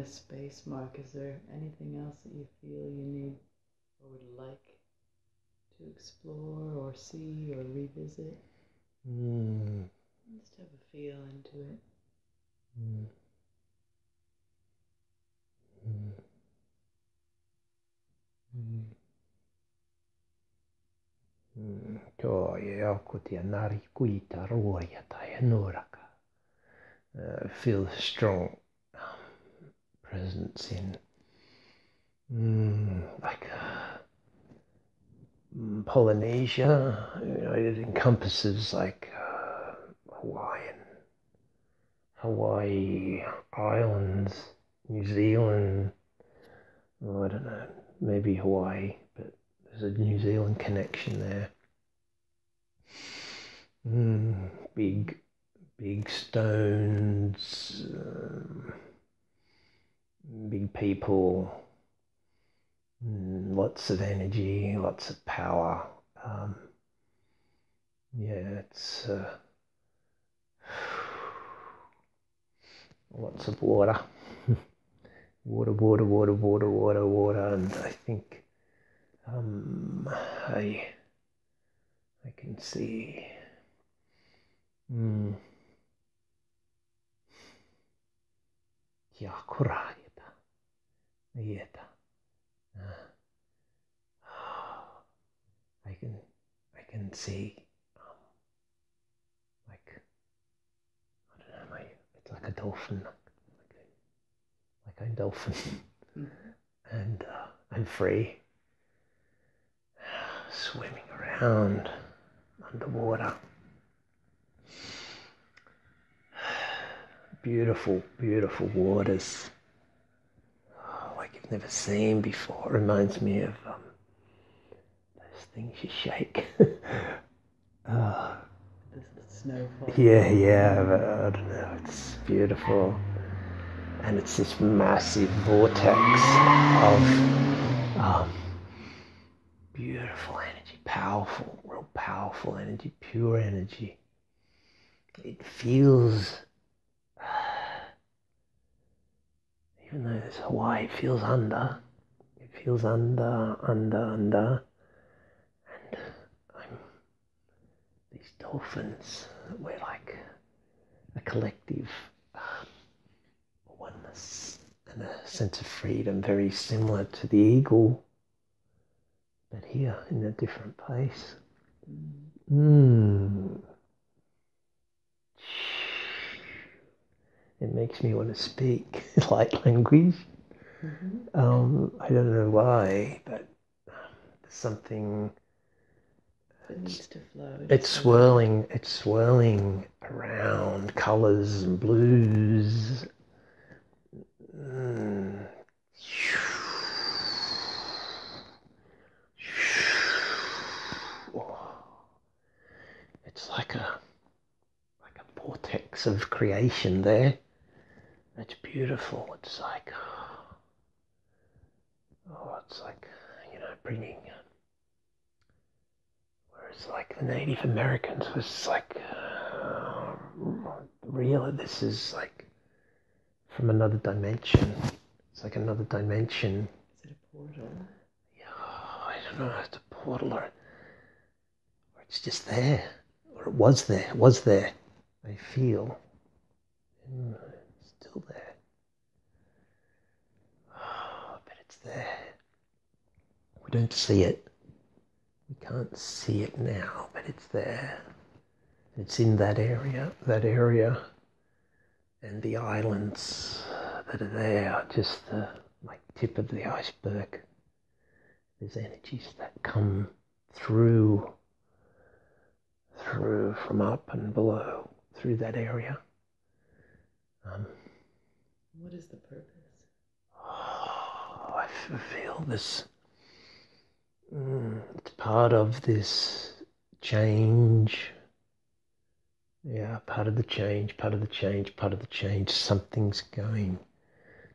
this space, Mark, is there anything else that you feel you need or would like to explore or see or revisit? Just have a feel into it. Feel a strong presence in Polynesia. It encompasses Hawaii Islands, New Zealand. I don't know, maybe Hawaii, but there's a New Zealand connection there. Big stones, big people, lots of energy, lots of power. It's lots of water. water, and I think I can see I can see I don't know, it's like a dolphin, like a dolphin, and I'm free, swimming around underwater. Beautiful, beautiful waters, like you've never seen before. It reminds me of those things you shake. The snowfall. Yeah, but I don't know, it's beautiful. And it's this massive vortex of beautiful energy, real powerful energy, pure energy. It feels, even though there's Hawaii, it feels under. And these dolphins, we're like a collective oneness and a sense of freedom, very similar to the eagle, but here in a different place. It makes me want to speak light language. I don't know why, but there's something. It needs to flow. It's swirling around colours and blues. It's like a vortex of creation there. It's beautiful. It's like, bringing. Whereas like the Native Americans was like real. This is like from another dimension. It's like another dimension. Is it a portal? Yeah, I don't know if it's a portal or it's just there, or it was there. I feel it's still there. But it's there. We don't see it. We can't see it now, but it's there. It's in that area, and the islands that are there are just the tip of the iceberg. There's energies that come through from up and below, through that area. What is the purpose? I feel this. It's part of this change. Yeah, part of the change. Something's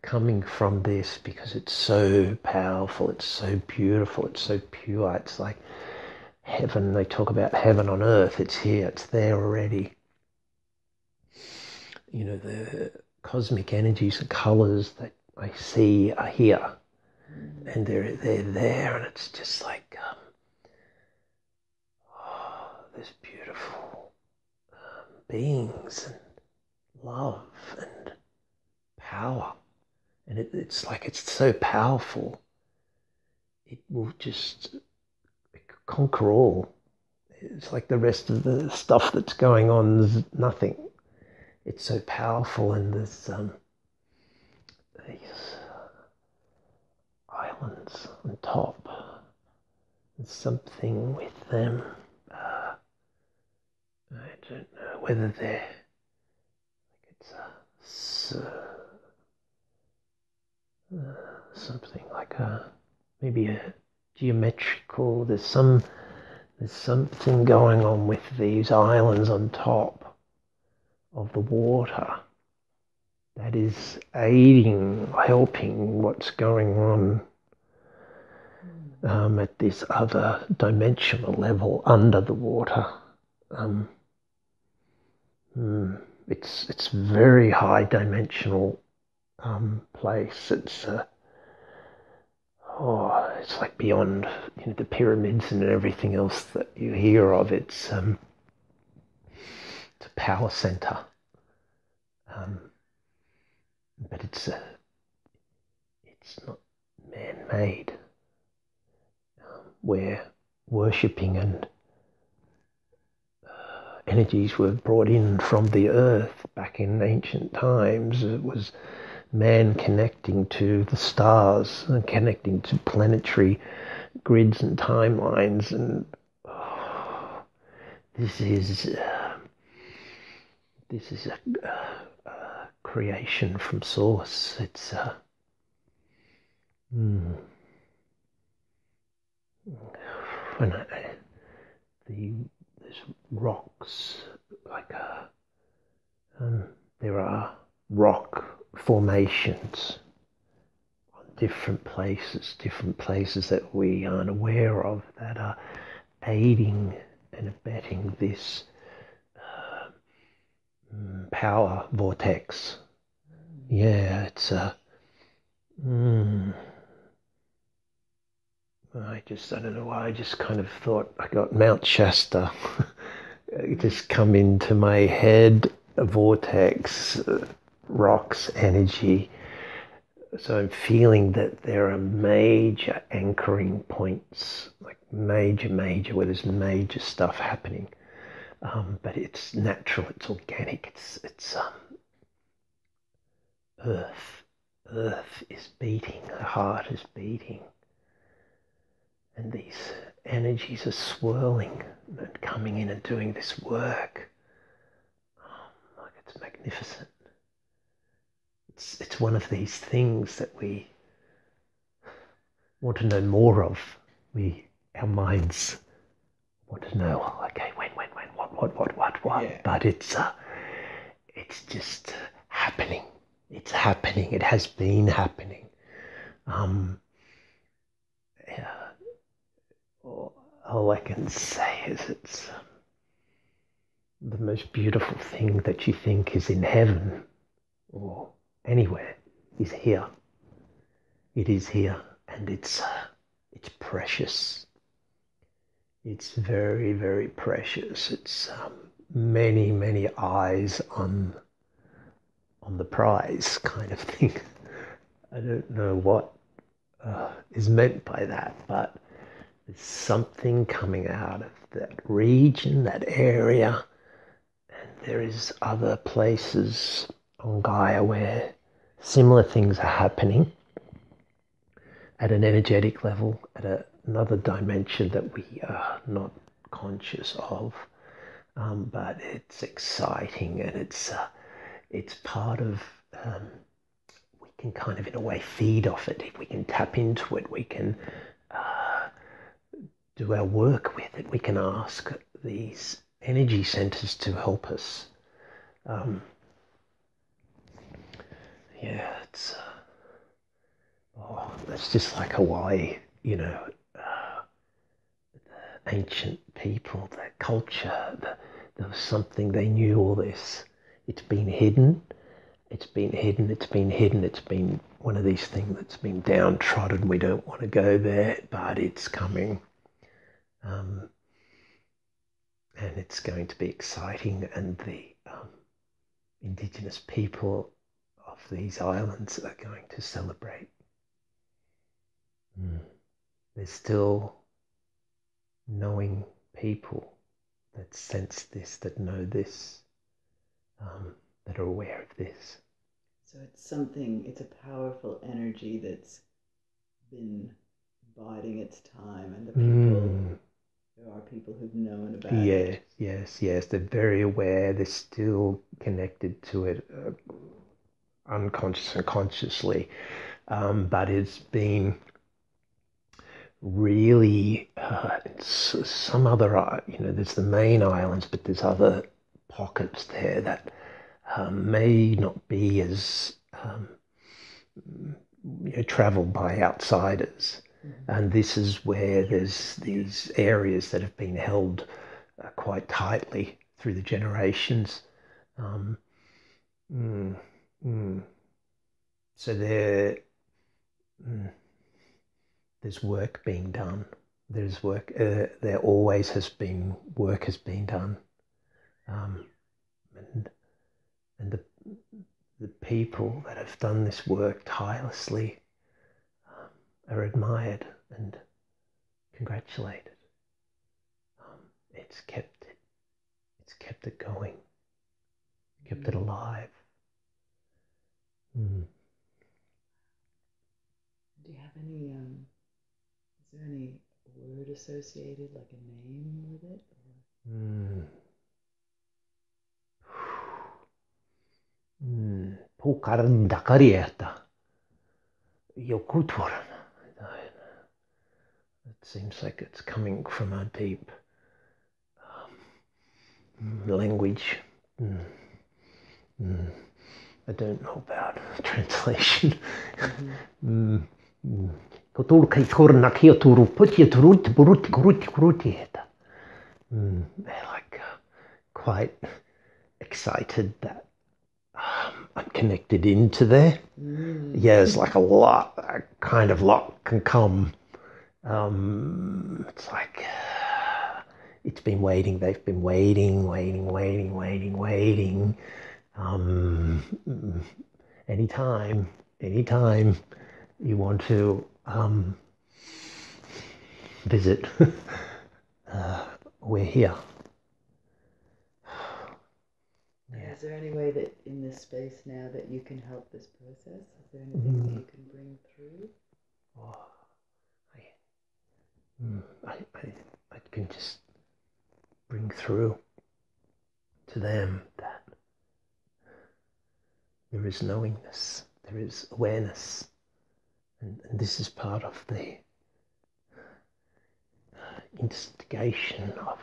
coming from this because it's so powerful, it's so beautiful, it's so pure. It's like heaven. They talk about heaven on earth. It's here, it's there already. The cosmic energies and colours that I see are here. And they're there, and it's just like this beautiful beings and love and power. And it's like it's so powerful. It will just conquer all. It's like the rest of the stuff that's going on, there's nothing. It's so powerful, and there's these islands on top. There's something with them. I don't know whether they're something like maybe a geometrical. There's something going on with these islands on top of the water that is aiding, helping what's going on at this other dimensional level under the water. It's very high dimensional place. It's like beyond the pyramids and everything else that you hear of. It's a power center, but it's not man-made. We're worshipping, and energies were brought in from the earth back in ancient times. It was man connecting to the stars and connecting to planetary grids and timelines, and this is a creation from source. It's there's rocks, like there are rock formations on different places that we aren't aware of, that are aiding and abetting this power vortex. Yeah, it's I don't know why, I just kind of thought I got Mount Shasta. It just come into my head, a vortex, rocks, energy. So I'm feeling that there are major anchoring points, like major, where there's major stuff happening. But it's natural, it's organic, it's earth. Earth is beating, the heart is beating. And these energies are swirling and coming in and doing this work. Like it's magnificent. It's one of these things that we want to know more of. Our minds want to know, okay, when, what? Yeah. But it's just happening. It's happening. It has been happening. All I can say is it's the most beautiful thing that you think is in heaven or anywhere is here. It is here, and it's precious. It's very, very precious. It's many eyes on the prize kind of thing. I don't know what is meant by that, but there's something coming out of that region, that area, and there is other places on Gaia where similar things are happening at an energetic level, at another dimension that we are not conscious of. But it's exciting, and it's part of, we can kind of in a way feed off it. If we can tap into it, we can do our work with it. We can ask these energy centers to help us. It's just like Hawaii, the ancient people, their culture, there was something, they knew all this. It's been hidden, one of these things that's been downtrodden. We don't want to go there, but it's coming. And it's going to be exciting, and the Indigenous people of these islands are going to celebrate. There's still knowing people that sense this, that know this, that are aware of this. So it's a powerful energy that's been biding its time, and the people, there are people who've known about it. Yes. They're very aware. They're still connected to it, unconscious and consciously. But it's been really some other, there's the main islands, but there's other pockets there that may not be as traveled by outsiders. And this is where there's these areas that have been held quite tightly through the generations. So there's work being done. There's work. There always has been work has been done, and the people that have done this work tirelessly are admired and congratulated. It's kept it going, kept it alive. Do you have any? Is there any word associated, like a name with it? It seems like it's coming from a deep language. I don't know about translation. They're like quite excited that I'm connected into there. Yeah, it's like a kind of lot can come. It's like it's been waiting. They've been waiting. Anytime you want to visit, we're here. Is there any way that in this space now that you can help this process? Is there anything that you can bring through? I can just bring through to them that there is knowingness, there is awareness, and this is part of the instigation of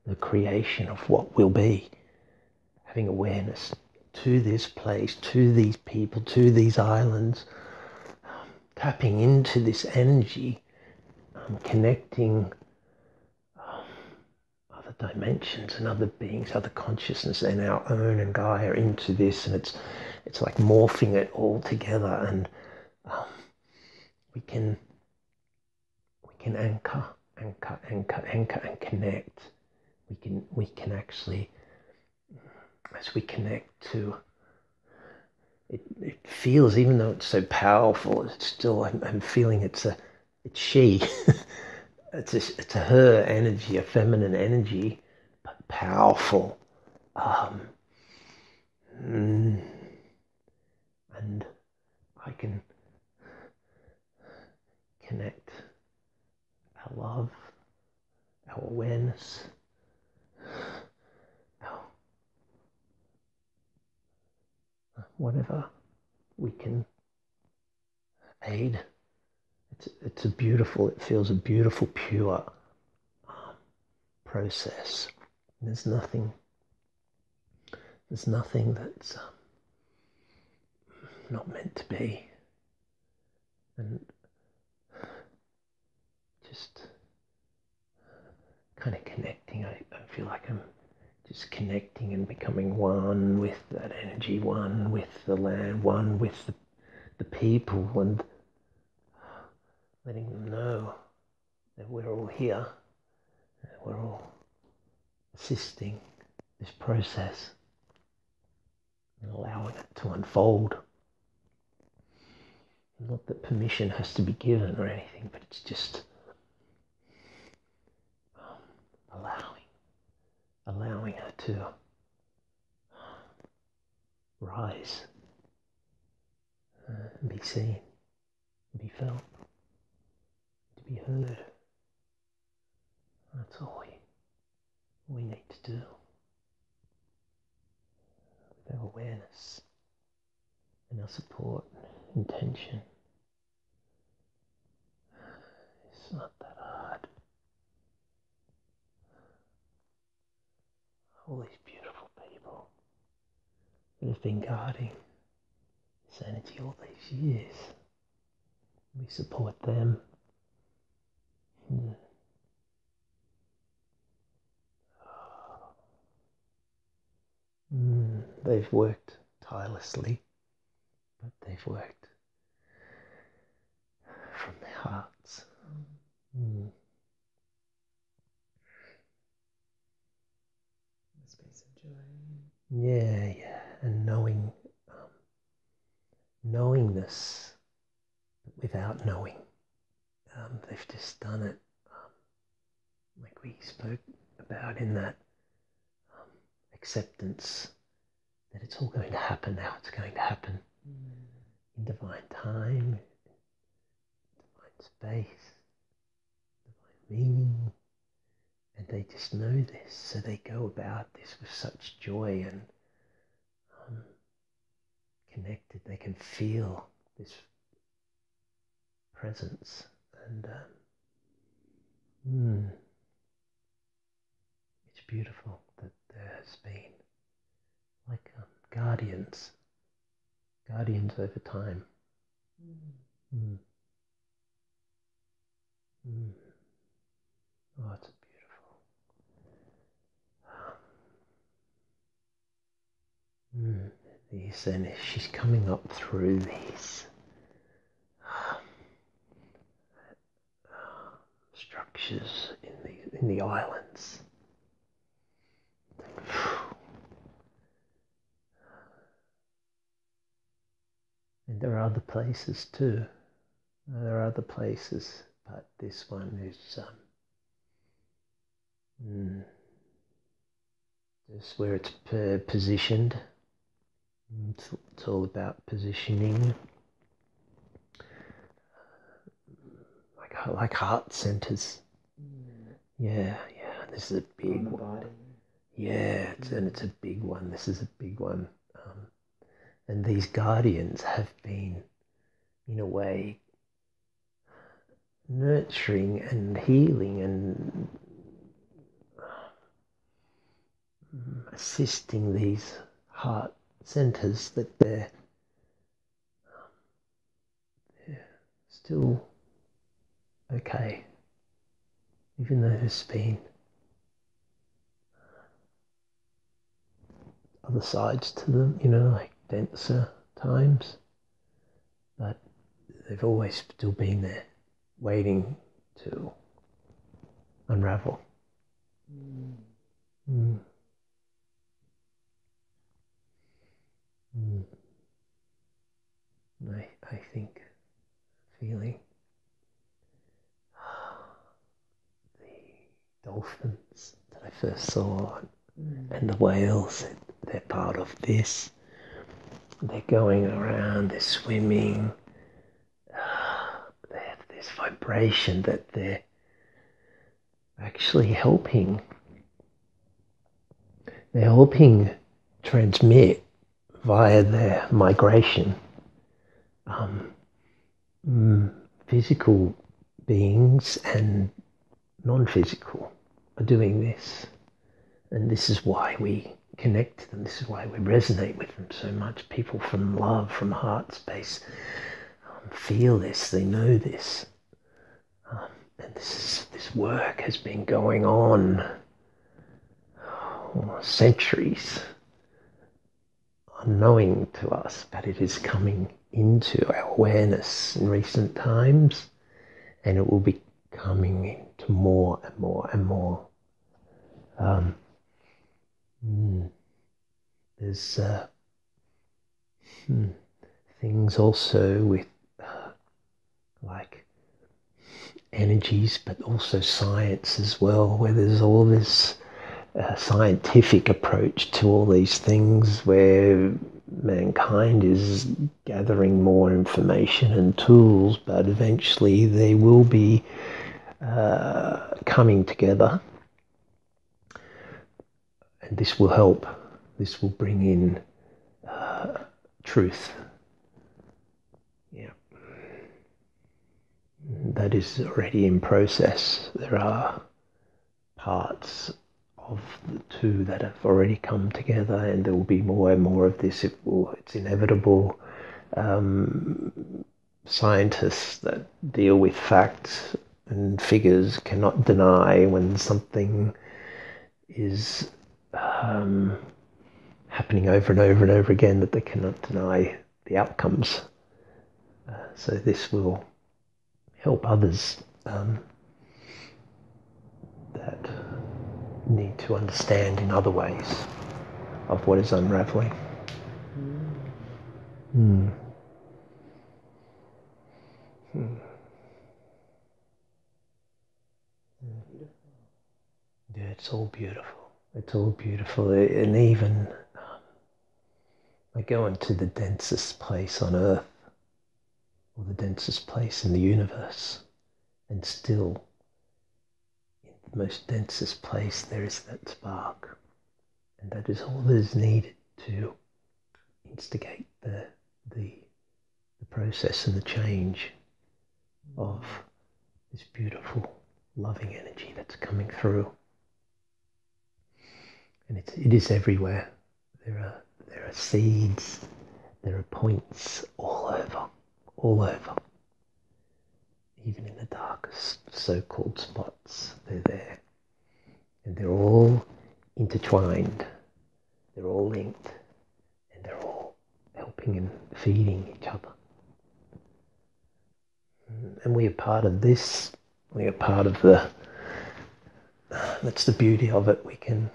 the creation of what will be. Having awareness to this place, to these people, to these islands, tapping into this energy, connecting other dimensions and other beings, other consciousness and our own and Gaia into this, and it's like morphing it all together, and we can anchor and connect. We can actually, as we connect to it feels, even though it's so powerful, it's still I'm feeling it's she. it's a her energy, a feminine energy, but powerful. And I can connect our love, our awareness, our whatever we can aid. It feels a beautiful, pure process. There's nothing that's not meant to be. And just kind of connecting. I feel like I'm just connecting and becoming one with that energy, one with the land, one with the people and letting them know that we're all here, that we're all assisting this process and allowing it to unfold. Not that permission has to be given or anything, but it's just allowing it to rise and be seen, and be felt, to be heard. That's all we need to do with our awareness and our support and intention. It's not that hard. All these beautiful people that have been guarding this energy all these years. We support them. They've worked tirelessly, but they've worked from their hearts. A space of joy. Yeah, and knowingness without knowing. They've just done it, like we spoke about in that acceptance that it's all going to happen now. It's going to happen in divine time, divine space, divine meaning. And they just know this, so they go about this with such joy and connected. They can feel this presence, and it's beautiful that there has been like guardians over time. Oh, it's beautiful. And she's coming up through these structures in the islands. And there are other places too. There are other places, but this one is just where it's positioned. It's all about positioning, like heart centers. Yeah. This is a big one. Yeah, it's a big one. This is a big one. And these guardians have been, in a way, nurturing and healing and assisting these heart centers that they're still okay, even though there's been other sides to them, like denser times, but they've always still been there, waiting to unravel. I think feeling the dolphins that I first saw and the whales, they're part of this. They're going around, they're swimming. They have this vibration that they're actually helping. They're helping transmit via their migration. Physical beings and non-physical are doing this. And this is why we connect to them. This is why we resonate with them so much. People from love, from heart space, feel this. They know this. And this work has been going on centuries unknowing to us, but it is coming into our awareness in recent times, and it will be coming into more and more and more. There's things also with like energies, but also science as well, where there's all this scientific approach to all these things, where mankind is gathering more information and tools, but eventually they will be coming together, and this will help. This will bring in truth. Yeah, that is already in process. There are parts of the two that have already come together, and there will be more and more of this. It's inevitable. Scientists that deal with facts and figures cannot deny when something is happening over and over and over again, that they cannot deny the outcomes. So this will help others that need to understand in other ways of what is unraveling. Yeah, it's all beautiful. It's all beautiful. And even I go into the densest place on earth, or the densest place in the universe, and still in the most densest place there is that spark, and that is all that is needed to instigate the process and the change of this beautiful loving energy that's coming through. And it is everywhere. There are seeds, there are points all over. Even in the darkest so-called spots, they're there. And they're all intertwined, they're all linked, and they're all helping and feeding each other. And we are part of this. We are part of that's the beauty of it. We can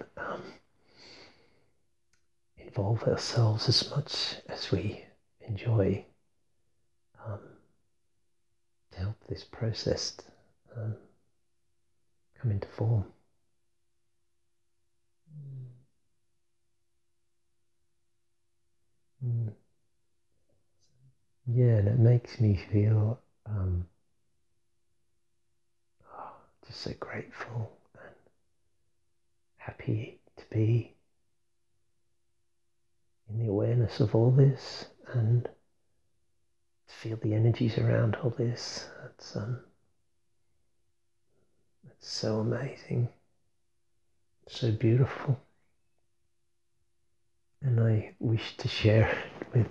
involve ourselves as much as we enjoy to help this process come into form. Yeah, and it makes me feel just so grateful and happy to be in the awareness of all this and feel the energies around all this. It's so amazing, so beautiful, and I wish to share it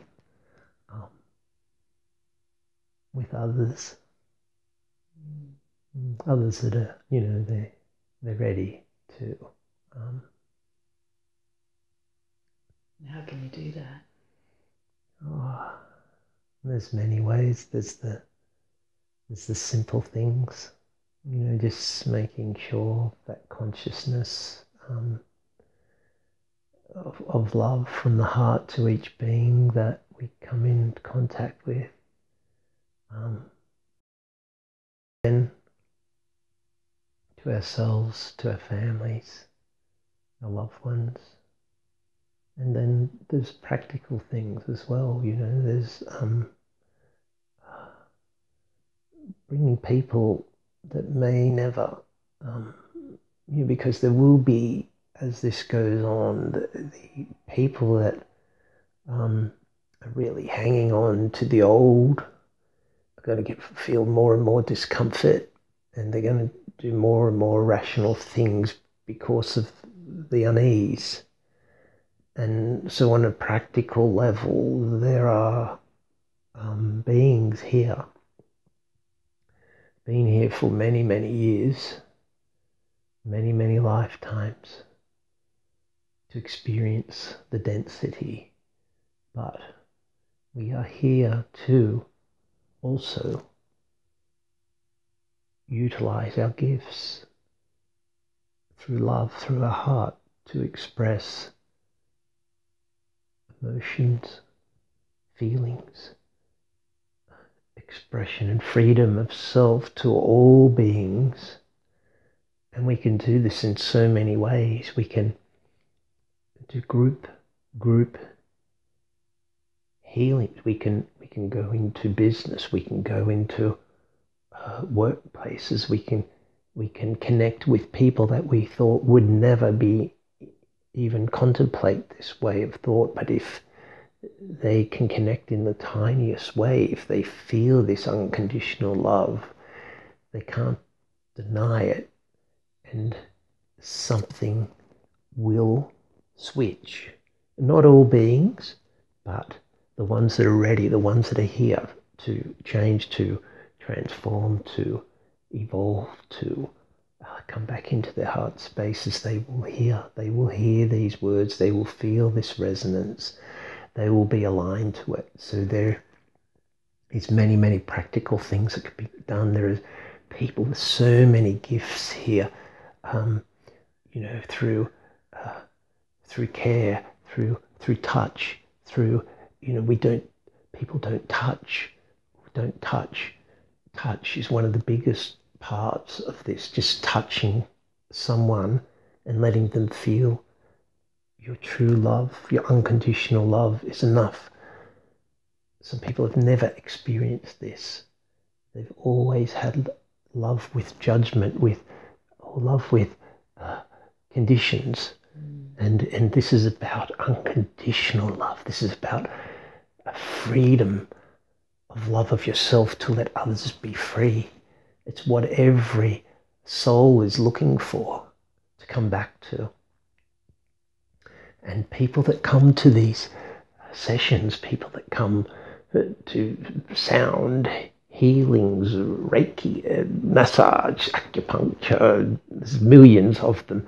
with others that are, they're ready to. How can you do that? There's many ways. There's the simple things, just making sure that consciousness of love from the heart to each being that we come in contact with. Then to ourselves, to our families, our loved ones. And then there's practical things as well, there's bringing people that may never, because there will be, as this goes on, the people that are really hanging on to the old are going to feel more and more discomfort, and they're going to do more and more irrational things because of the unease. And so on a practical level, there are beings here, been here for many, many years, many, many lifetimes, to experience the density but we are here to also utilize our gifts through love, through our heart, to express emotions, feelings, expression and freedom of self to all beings. And we can do this in so many ways. We can do group healing. We can go into business. We can go into workplaces. We can connect with people that we thought would never be even contemplate this way of thought. But if they can connect in the tiniest way, if they feel this unconditional love, they can't deny it, and something will switch. Not all beings, but the ones that are ready, the ones that are here to change, to transform, to evolve, to come back into their heart spaces. They will hear these words, they will feel this resonance, they will be aligned to it. So there is many practical things that could be done. There is people with so many gifts here, through care, through touch, through, people don't touch. Touch is one of the biggest parts of this, just touching someone and letting them feel your true love, your unconditional love is enough. Some people have never experienced this. They've always had love with judgment, love with conditions. And this is about unconditional love. This is about a freedom of love of yourself to let others be free. It's what every soul is looking for, to come back to. And people that come to these sessions, people that come to sound healings, Reiki, massage, acupuncture, there's millions of them.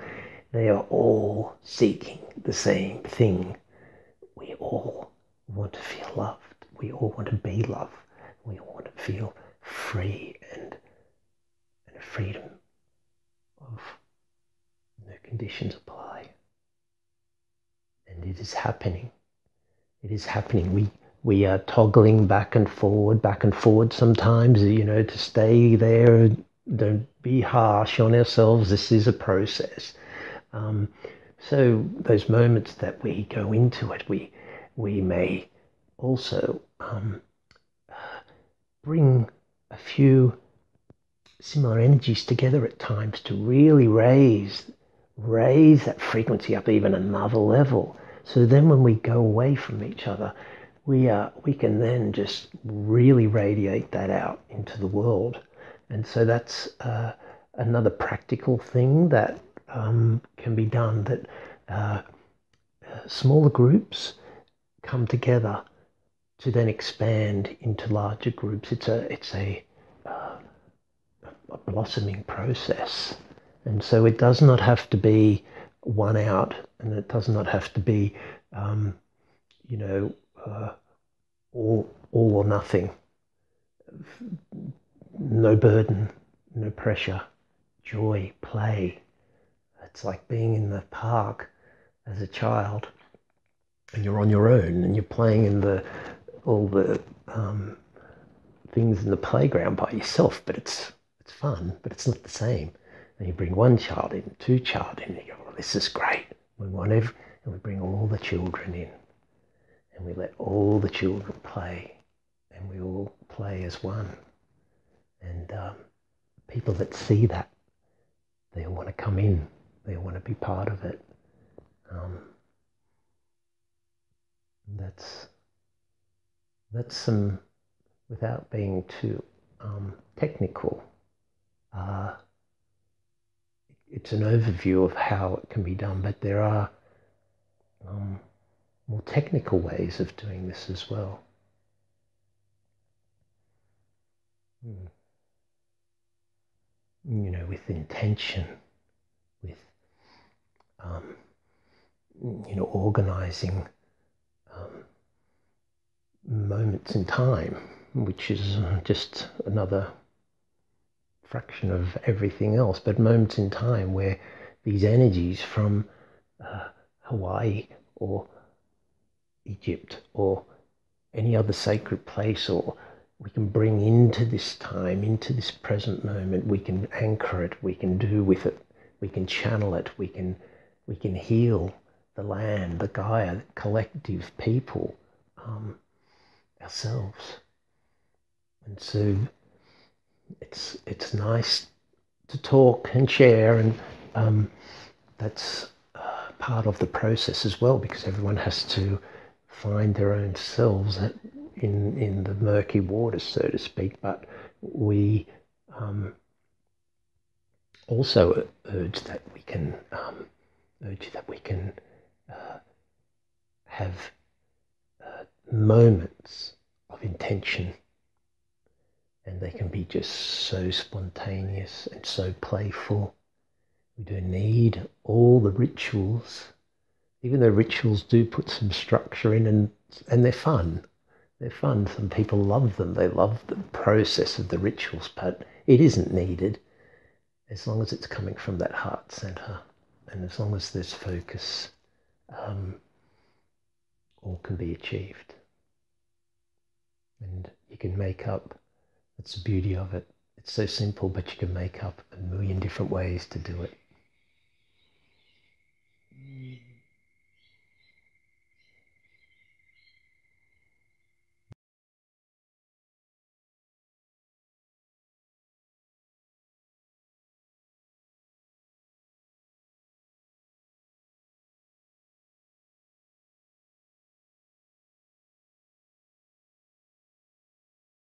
They are all seeking the same thing. We all want to feel loved. We all want to be loved. We all want to feel free and freedom of no conditions apply. And it is happening. It is happening. We are toggling back and forward sometimes, to stay there. Don't be harsh on ourselves. This is a process. So those moments that we go into it, we may also bring a few similar energies together at times to really raise that frequency up even another level. So then when we go away from each other, we can then just really radiate that out into the world. And so that's another practical thing that can be done, that smaller groups come together to then expand into larger groups. It's a blossoming process. And so it does not have to be one out, and it does not have to be, all or nothing. No burden, no pressure, joy, play. It's like being in the park as a child, and you're on your own, and you're playing in all the things in the playground by yourself. But it's fun, but it's not the same. And you bring one child in, two child in, and you go, well, this is great. And we bring all the children in, and we let all the children play, and we all play as one. And people that see that, they all want to come in, they all want to be part of it. That's some, without being too technical, it's an overview of how it can be done, but there are more technical ways of doing this as well. With intention, with organizing moments in time, which is just another fraction of everything else, but moments in time where these energies from Hawaii or Egypt or any other sacred place, or we can bring into this time, into this present moment, we can anchor it, we can do with it, we can channel it, we can heal the land, the Gaia, the collective people, ourselves. And so it's nice to talk and share, and that's part of the process as well, because everyone has to find their own selves in the murky waters, so to speak. But we also urge that we can have moments of intention, and they can be just so spontaneous and so playful. We don't need all the rituals, even though rituals do put some structure in, and they're fun. They're fun. Some people love them. They love the process of the rituals, but it isn't needed as long as it's coming from that heart center, and as long as there's focus, all can be achieved. And you can make up. That's the beauty of it. It's so simple, but you can make up a million different ways to do it.